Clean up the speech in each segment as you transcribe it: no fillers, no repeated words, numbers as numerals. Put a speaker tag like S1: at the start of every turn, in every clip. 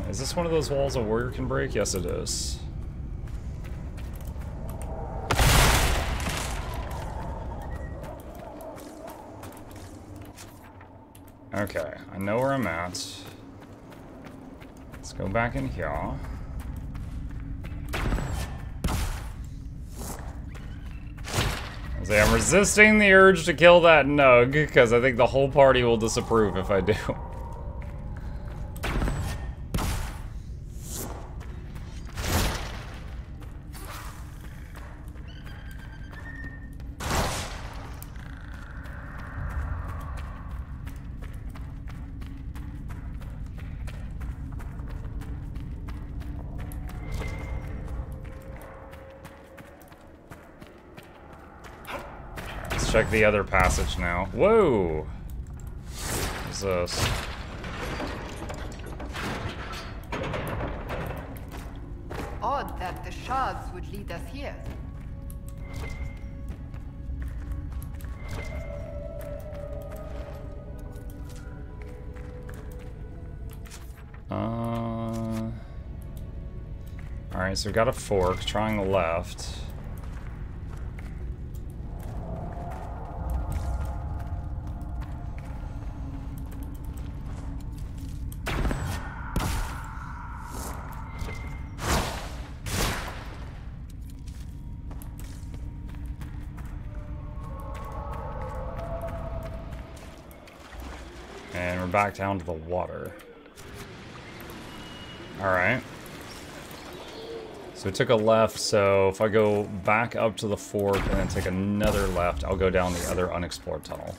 S1: Is this one of those walls a warrior can break? Yes, it is. Okay, I know where I'm at. Let's go back in here. I'm resisting the urge to kill that nug, because I think the whole party will disapprove if I do. Check the other passage now. Whoa! What's this?
S2: Odd that the shards would lead us here.
S1: Alright, so we've got a fork, triangle left. And we're back down to the water. Alright. So we took a left, so if I go back up to the fork and then take another left, I'll go down the other unexplored tunnel.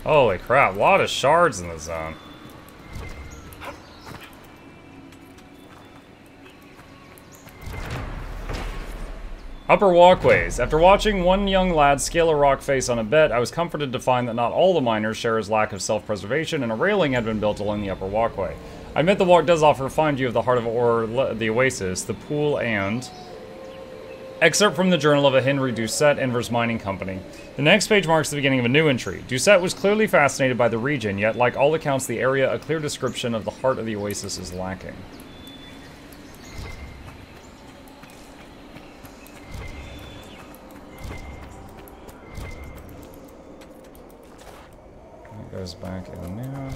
S1: Holy crap, a lot of shards in the zone. Upper walkways. After watching one young lad scale a rock face on a bet, I was comforted to find that not all the miners share his lack of self-preservation, and a railing had been built along the upper walkway. I admit the walk does offer a fine view of the heart of the oasis, the pool, and... Excerpt from the journal of a Henry Doucette, Inverse Mining Company. The next page marks the beginning of a new entry. Doucette was clearly fascinated by the region, yet like all accounts the area, a clear description of the heart of the oasis is lacking. It goes back in now.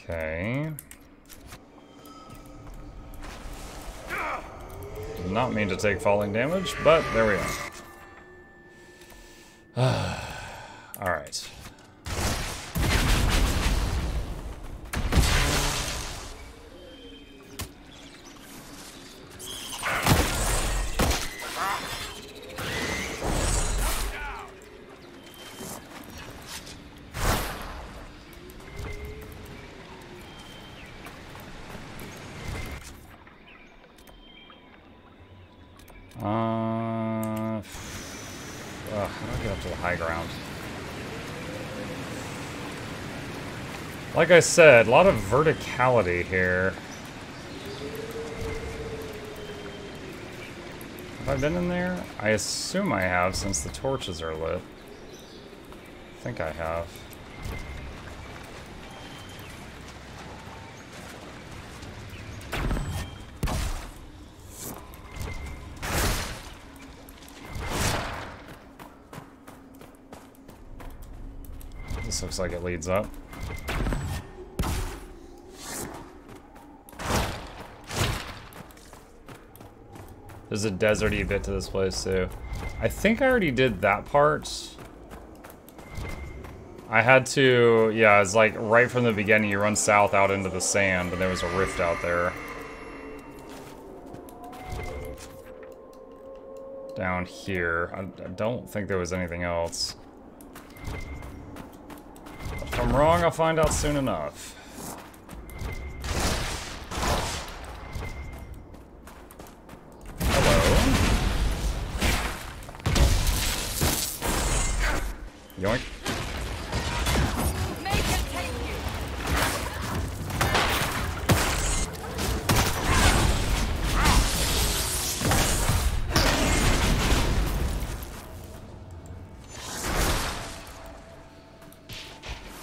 S1: Okay. Did not mean to take falling damage, but there we are. Alright. How do I get up to the high ground? Like I said, a lot of verticality here. Have I been in there? I assume I have, since the torches are lit. I think I have. This looks like it leads up. There's a deserty bit to this place too. I think I already did that part. I had to, yeah, it's like right from the beginning, you run south out into the sand, and there was a rift out there. Down here. I don't think there was anything else. If I'm wrong, I'll find out soon enough. Yoink.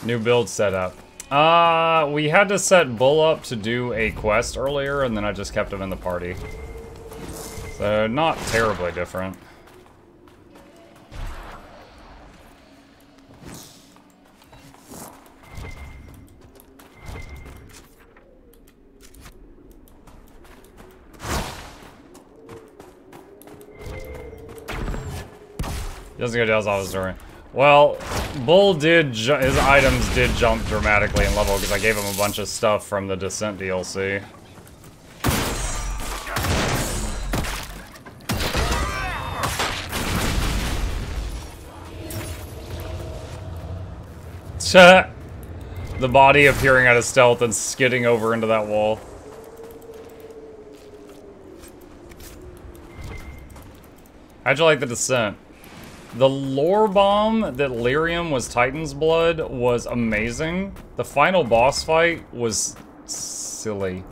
S1: New build setup. We had to set Bull up to do a quest earlier, and then I just kept him in the party. So, not terribly different. Doesn't go down as I was doing. Well, Bull did, his items did jump dramatically in level because I gave him a bunch of stuff from the Descent DLC. The body appearing out of stealth and skidding over into that wall. How'd you like the Descent? The lore bomb that Lyrium was Titan's blood was amazing. The final boss fight was silly.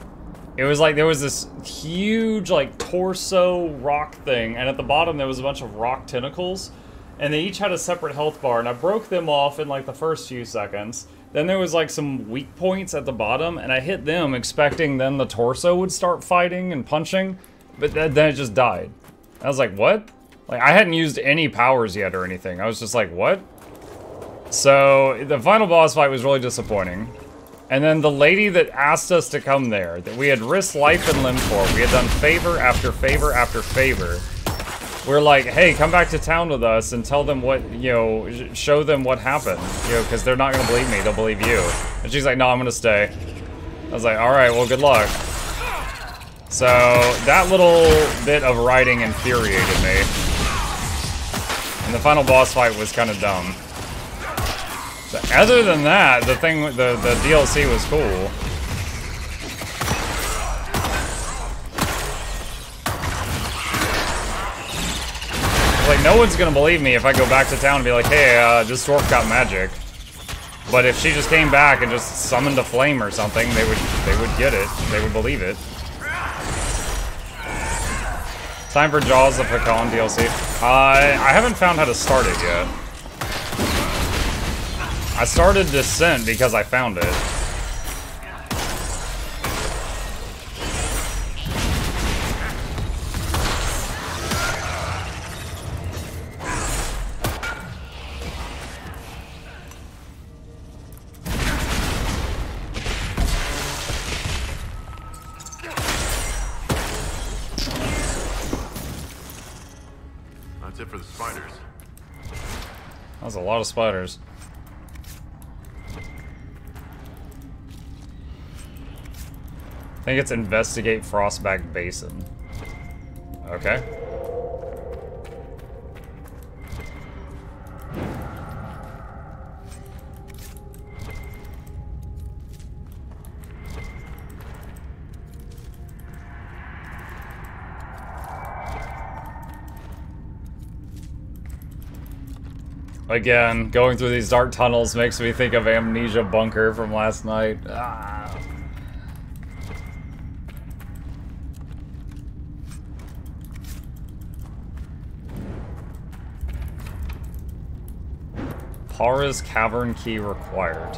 S1: It was like there was this huge like torso rock thing, and at the bottom there was a bunch of rock tentacles, and they each had a separate health bar, and I broke them off in like the first few seconds. Then there was like some weak points at the bottom, and I hit them expecting then the torso would start fighting and punching, but then it just died. I was like, what? Like, I hadn't used any powers yet or anything. I was just like, what? So, the final boss fight was really disappointing. And then the lady that asked us to come there, that we had risked life and limb for, we had done favor after favor after favor. We're like, hey, come back to town with us and tell them what, you know, show them what happened. You know, because they're not going to believe me, they'll believe you. And she's like, no, I'm going to stay. I was like, alright, well, good luck. So, that little bit of writing infuriated me. And the final boss fight was kind of dumb. So other than that, the DLC was cool. Like, no one's gonna believe me if I go back to town and be like, hey, this dwarf got magic. But if she just came back and just summoned a flame or something, they would get it. They would believe it. Time for Jaws of Hakan DLC. I haven't found how to start it yet. I started Descent because I found it.
S3: That's it for the spiders.
S1: That was a lot of spiders. I think it's investigate Frostback Basin. Okay. Again, going through these dark tunnels makes me think of Amnesia Bunker from last night. Ah. Para's cavern key required.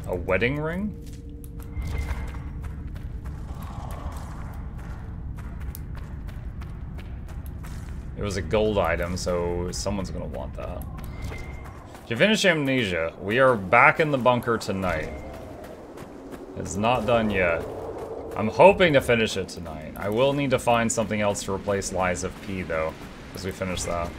S1: A wedding ring? It was a gold item, so someone's gonna want that. Did you finish Amnesia? We are back in the bunker tonight. It's not done yet. I'm hoping to finish it tonight. I will need to find something else to replace Lies of P, though, as we finish that.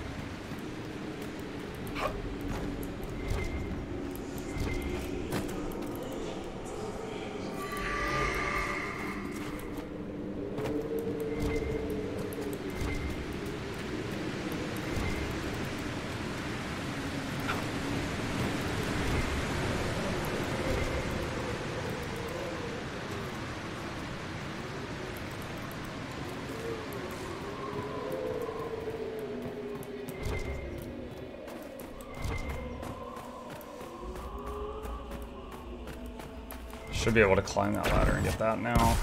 S1: Should be able to climb that ladder and get that now.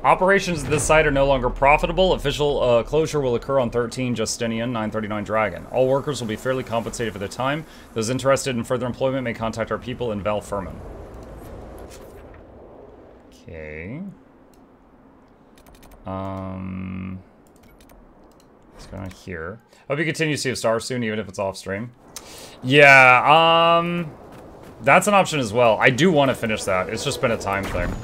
S1: Operations at this site are no longer profitable. Official closure will occur on 13 Justinian, 939 Dragon. All workers will be fairly compensated for their time. Those interested in further employment may contact our people in Val Furman. Okay. Let's go on here. Hope you continue to see a star soon, even if it's off stream. Yeah, that's an option as well. I do want to finish that. It's just been a time thing.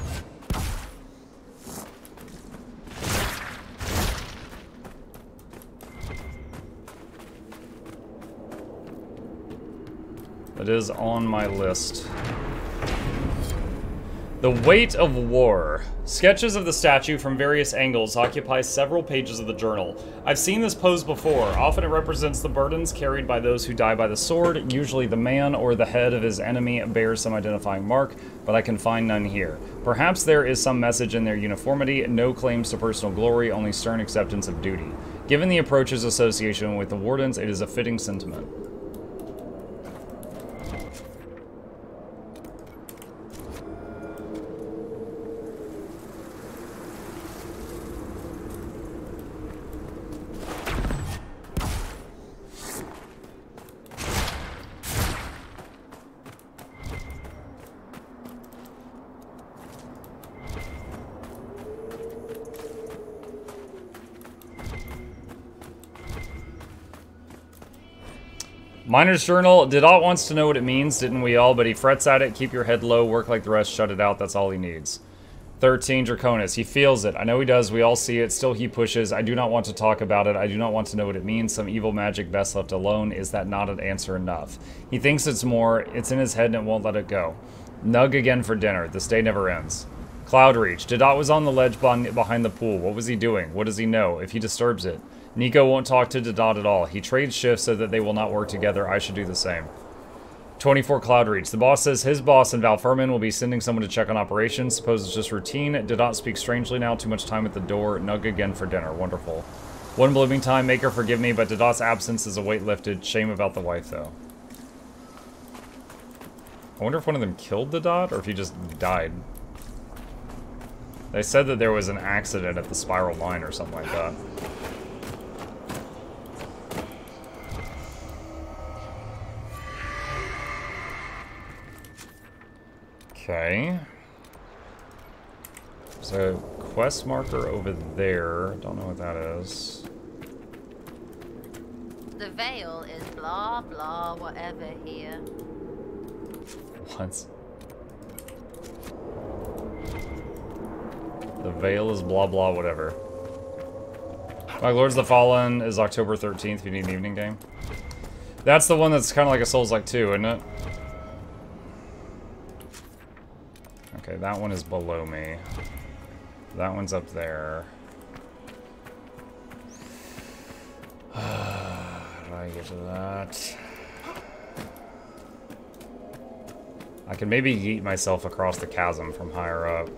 S1: It is on my list. The Weight of War. Sketches of the statue from various angles occupy several pages of the journal. I've seen this pose before. Often it represents the burdens carried by those who die by the sword. Usually the man or the head of his enemy bears some identifying mark, but I can find none here. Perhaps there is some message in their uniformity, no claims to personal glory, only stern acceptance of duty. Given the approach's association with the Wardens, it is a fitting sentiment. Miner's Journal. Didot wants to know what it means, didn't we all? But he frets at it. Keep your head low, work like the rest, shut it out. That's all he needs. 13, Draconis. He feels it. I know he does. We all see it. Still he pushes. I do not want to talk about it. I do not want to know what it means. Some evil magic best left alone. Is that not an answer enough? He thinks it's more. It's in his head and it won't let it go. Nug again for dinner. This day never ends. Cloudreach. Didot was on the ledge behind the pool. What was he doing? What does he know? If he disturbs it. Nico won't talk to Didot at all. He trades shifts so that they will not work together. I should do the same. 24 Cloudreach. The boss says his boss and Val Furman will be sending someone to check on operations. Suppose it's just routine. Didot speaks strangely now. Too much time at the door. Nug again for dinner. Wonderful. One blooming time. Maker forgive me, but Didot's absence is a weight lifted. Shame about the wife, though. I wonder if one of them killed Didot or if he just died. They said that there was an accident at the spiral line or something like that. Okay. There's a quest marker over there. Don't know what that is.
S4: The veil is blah blah whatever here.
S1: What? The veil is blah blah whatever. My Lords of the Fallen is October 13th if you need an evening game. That's the one that's kind of like a Souls-like 2, isn't it? Okay, that one is below me. That one's up there. How do I get to that? I can maybe yeet myself across the chasm from higher up.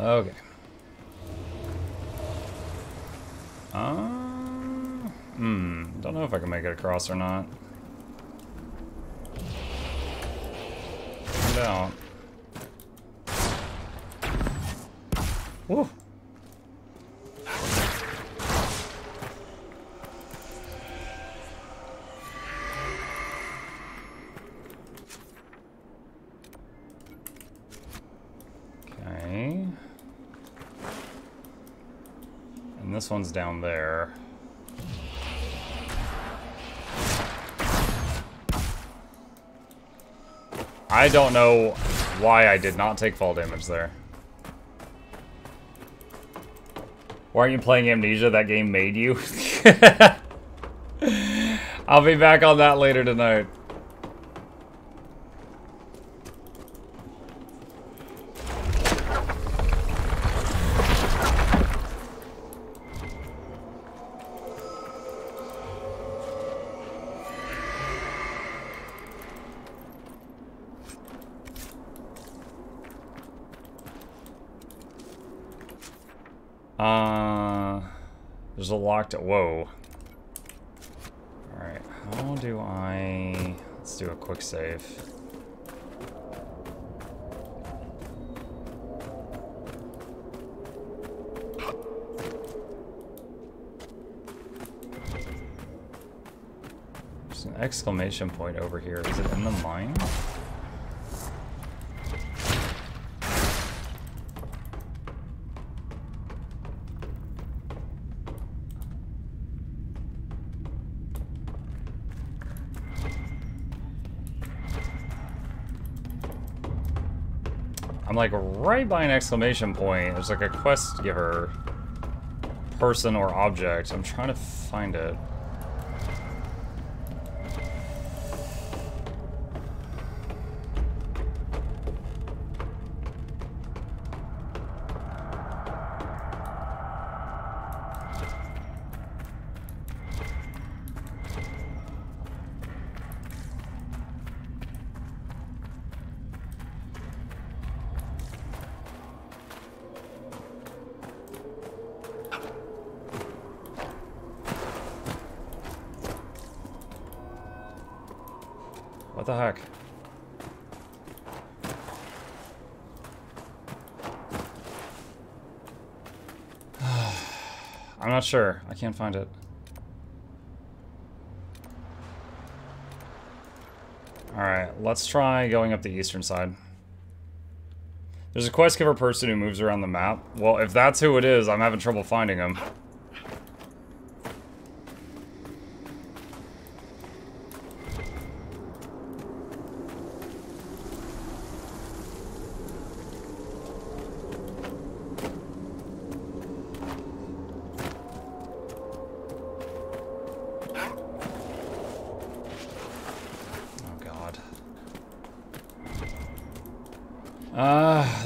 S1: Okay. Don't know if I can make it across or not. Find out. Woo! Okay. And this one's down there. I don't know why I did not take fall damage there. Why aren't you playing Amnesia? That game made you. I'll be back on that later tonight. There's a locked... Whoa. Alright, how do I... Let's do a quick save. There's an exclamation point over here. Is it in the mine? I'm like right by an exclamation point. There's like a quest giver, person or object. I'm trying to find it. What the heck? I'm not sure. I can't find it. Alright, let's try going up the eastern side. There's a quest giver person who moves around the map. Well, if that's who it is, I'm having trouble finding him.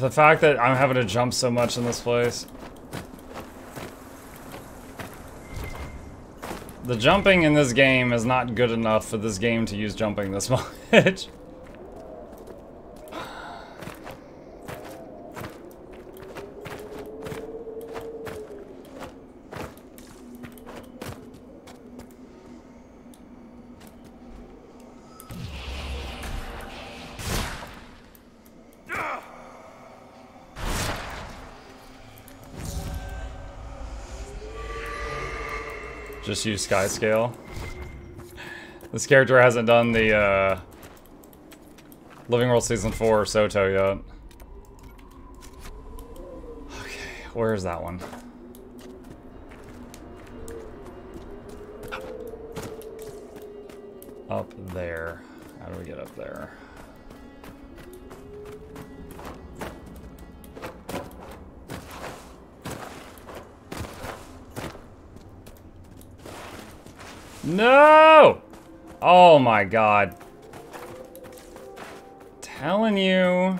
S1: The fact that I'm having to jump so much in this place. The jumping in this game is not good enough for this game to use jumping this much. Just use sky scale. This character hasn't done the Living World Season 4 Soto yet. Okay, where is that one? Up there. How do we get up there? No! Oh my god. Telling you.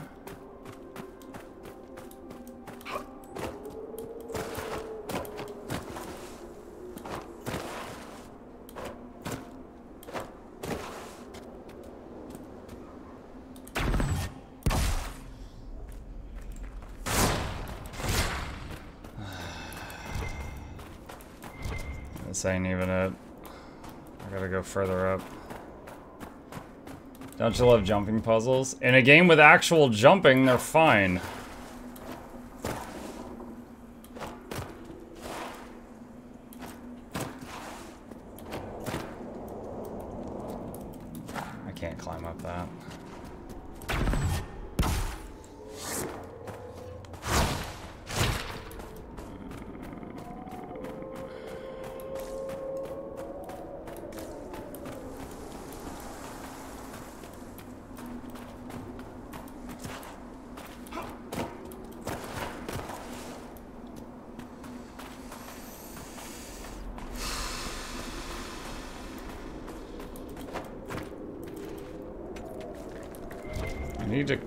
S1: This ain't even it. I gotta go further up. Don't you love jumping puzzles? In a game with actual jumping, they're fine. I can't climb up that.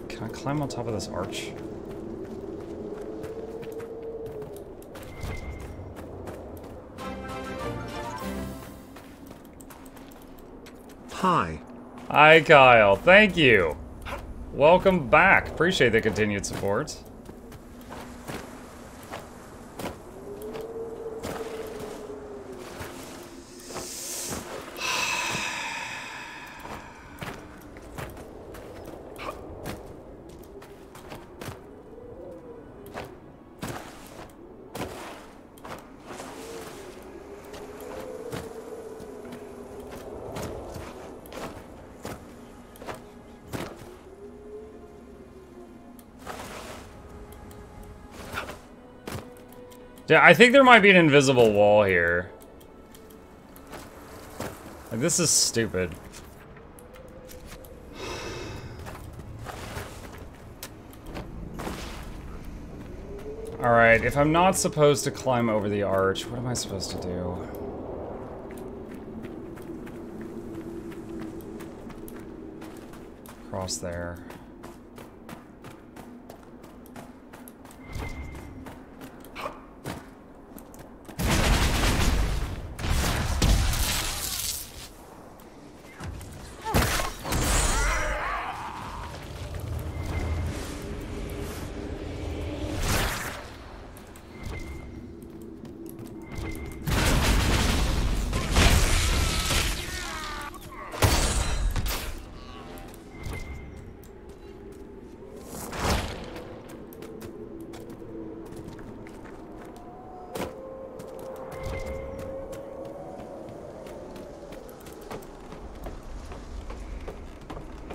S1: Can I climb on top of this arch?
S5: Hi.
S1: Hi, Kyle. Thank you. Welcome back. Appreciate the continued support. Yeah, I think there might be an invisible wall here. Like, this is stupid. Alright, if I'm not supposed to climb over the arch, what am I supposed to do? Cross there.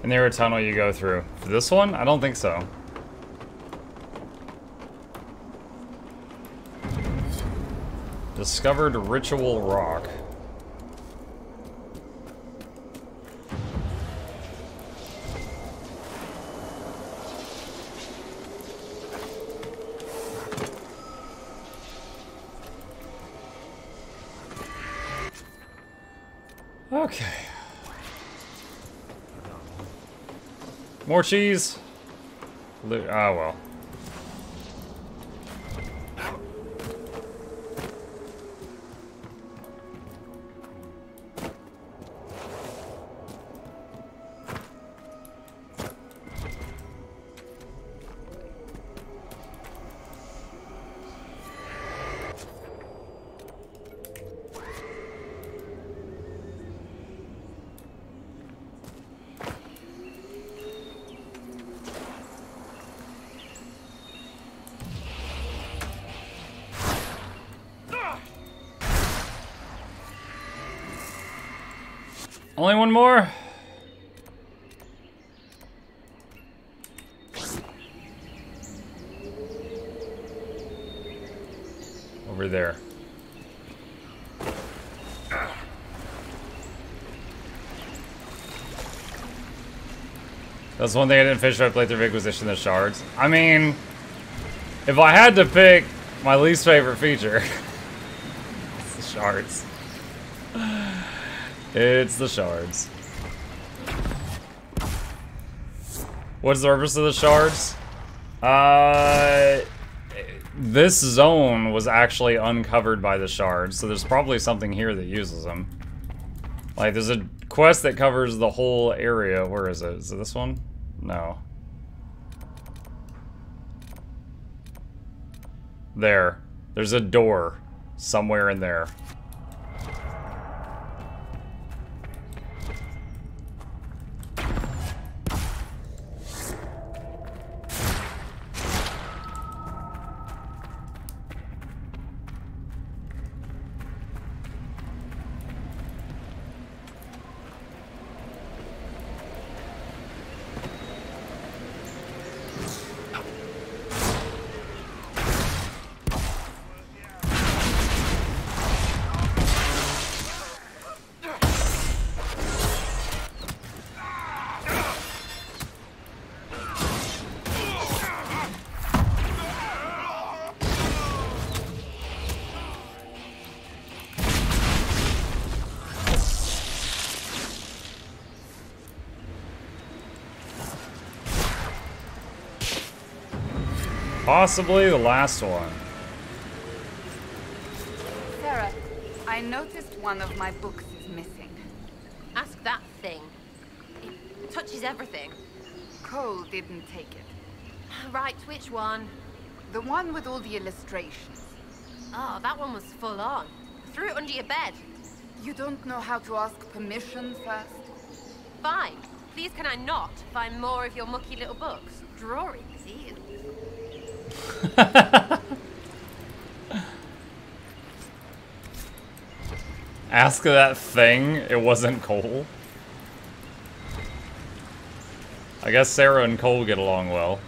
S1: And there a tunnel you go through. For this one? I don't think so. Discovered ritual rock. Okay. More cheese. Oh well. Only one more? Over there. That's one thing I didn't finish when I played through Inquisition, the shards. I mean, if I had to pick my least favorite feature, it's the shards. It's the shards. What's the purpose of the shards? This zone was actually uncovered by the shards, so there's probably something here that uses them. Like, there's a quest that covers the whole area. Where is it? Is it this one? No. There. There's a door somewhere in there. Possibly the last one.
S2: Sarah, I noticed one of my books is missing.
S4: Ask that thing. It touches everything.
S2: Cole didn't take it.
S4: Right, which one?
S2: The one with all the illustrations.
S4: Oh, that one was full on. Threw it under your bed.
S2: You don't know how to ask permission first?
S4: Fine. Please can I not find more of your mucky little books? Drawings, Ian.
S1: Ask that thing. It wasn't Cole. I guess Sarah and Cole get along well.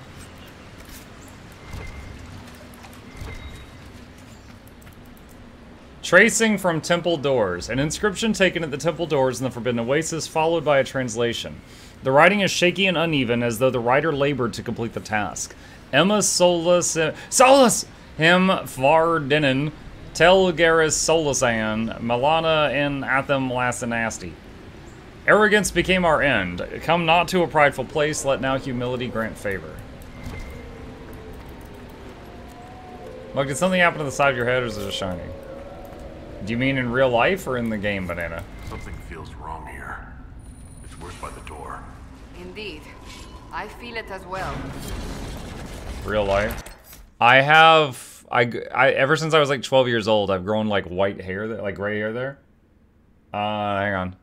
S1: Tracing from temple doors. An inscription taken at the temple doors in the Forbidden Oasis, followed by a translation. The writing is shaky and uneven, as though the writer labored to complete the task. Emma Solus... Solus! Him Vardinen. Telgaris Solusan. Milana in Atham Lasanasti. Arrogance became our end. Come not to a prideful place, let now humility grant favor. Look, did something happen to the side of your head, or is it just shining? Do you mean in real life or in the game, Banana?
S3: Something feels wrong here. It's worse by the door.
S2: Indeed. I feel it as well.
S1: Real life. I have... I ever since I was like 12 years old, I've grown like white hair, like gray hair there. Hang on.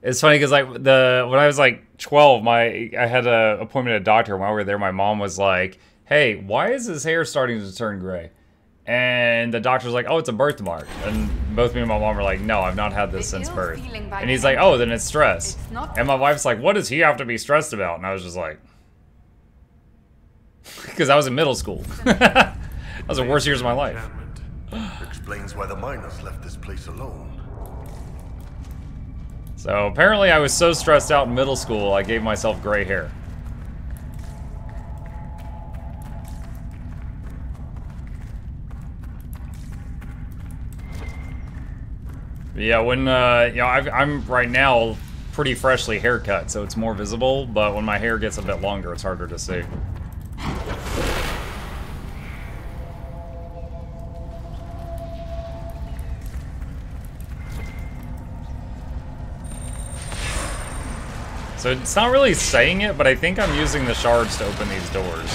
S1: It's funny because like when I was like 12, I had an appointment at a doctor. While we were there, my mom was like, "Hey, why is his hair starting to turn gray?" And the doctor was like, "Oh, it's a birthmark." And both me and my mom were like, "No, I've not had this since birth." And he's like, "Oh, then it's stress." And my wife's like, "What does he have to be stressed about?" And I was just like, because I was in middle school. That was the worst years of my life.
S3: Explains why the miners left this place alone.
S1: So apparently I was so stressed out in middle school, I gave myself gray hair. Yeah, when, you know, I'm right now pretty freshly haircut, so it's more visible, but when my hair gets a bit longer, it's harder to see. So it's not really saying it, but I think I'm using the shards to open these doors.